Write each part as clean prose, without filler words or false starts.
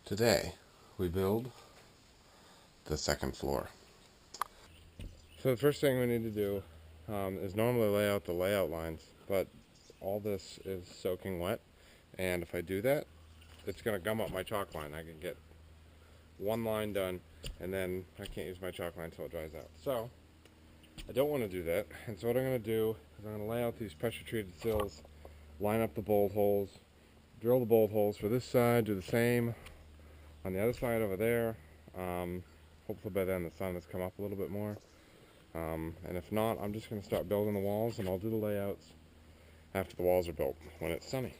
Today, we build the second floor. So the first thing we need to do is normally lay out the layout lines, but all this is soaking wet, and if I do that, it's going to gum up my chalk line. I can get one line done, and then I can't use my chalk line until it dries out. So I don't want to do that, and so what I'm going to do is I'm going to lay out these pressure-treated sills, line up the bolt holes, drill the bolt holes for this side, do the same on the other side over there. Hopefully by then the sun has come up a little bit more. And if not, I'm just going to start building the walls, and I'll do the layouts after the walls are built when it's sunny.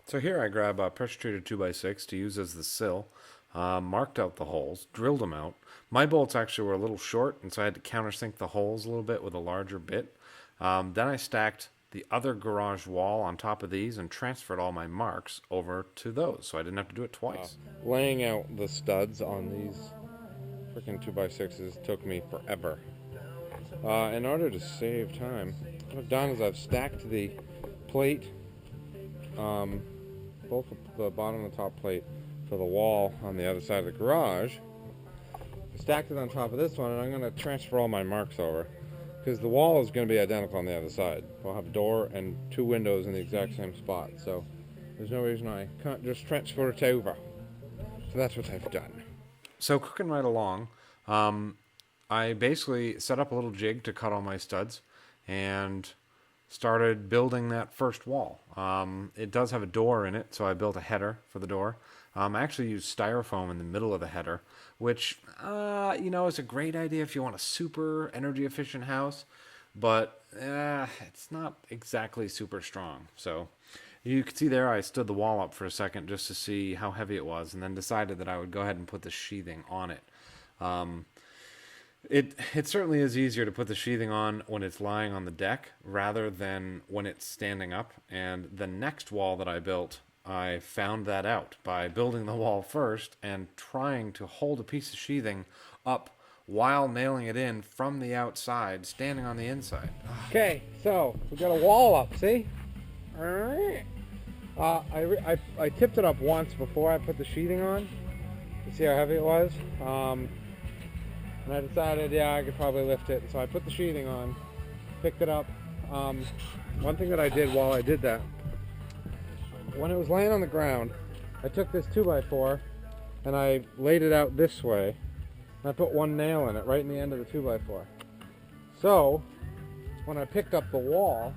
So here I grab a pressure-treated 2x6 to use as the sill. Marked out the holes, drilled them out. My bolts actually were a little short, and so I had to countersink the holes a little bit with a larger bit. Then I stacked the other garage wall on top of these and transferred all my marks over to those, so I didn't have to do it twice. Laying out the studs on these freaking 2x6s took me forever. In order to save time, what I've done is I've stacked the plate, both the bottom and the top plate, for the wall on the other side of the garage. Stacked it on top of this one, and I'm going to transfer all my marks over, because the wall is going to be identical on the other side. We'll have a door and two windows in the exact same spot, so there's no reason I can't just transfer it over. So that's what I've done. So cooking right along, I basically set up a little jig to cut all my studs and started building that first wall. It does have a door in it, so I built a header for the door. I actually used styrofoam in the middle of the header, which, is a great idea if you want a super energy efficient house, but it's not exactly super strong. So you can see there I stood the wall up for a second just to see how heavy it was, and then decided that I would go ahead and put the sheathing on it. It certainly is easier to put the sheathing on when it's lying on the deck rather than when it's standing up. And the next wall that I built, I found that out by building the wall first and trying to hold a piece of sheathing up while nailing it in from the outside, standing on the inside. Okay, so we got a wall up, see? I tipped it up once before I put the sheathing on to see how heavy it was. And I decided, I could probably lift it. So I put the sheathing on, picked it up. One thing that I did while I did that, when it was laying on the ground, I took this 2x4 and I laid it out this way. And I put one nail in it, right in the end of the 2x4. So, when I picked up the wall,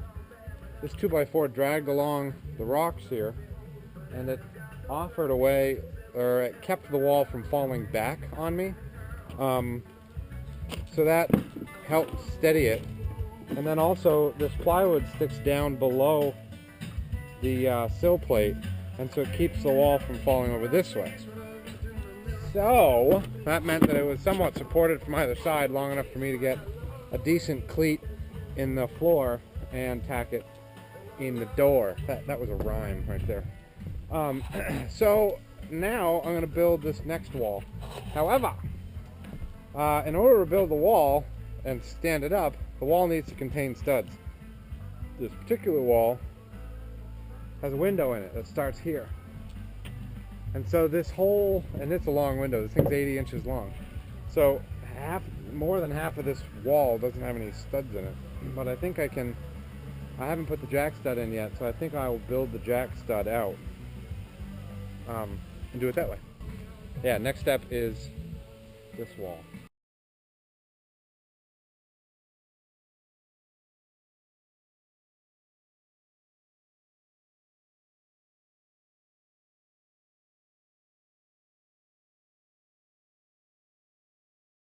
this 2x4 dragged along the rocks here, and it offered a way, or it kept the wall from falling back on me. So that helped steady it. And then also this plywood sticks down below the sill plate, and so it keeps the wall from falling over this way. So that meant that it was somewhat supported from either side, long enough for me to get a decent cleat in the floor and tack it in the door. That was a rhyme right there. So now I'm going to build this next wall. However, in order to build the wall and stand it up, the wall needs to contain studs. This particular wall has a window in it that starts here. And so this whole, and it's a long window, this thing's 80 inches long. So more than half of this wall doesn't have any studs in it. But I think I haven't put the jack stud in yet, so I think I will build the jack stud out and do it that way. Yeah, next step is this wall.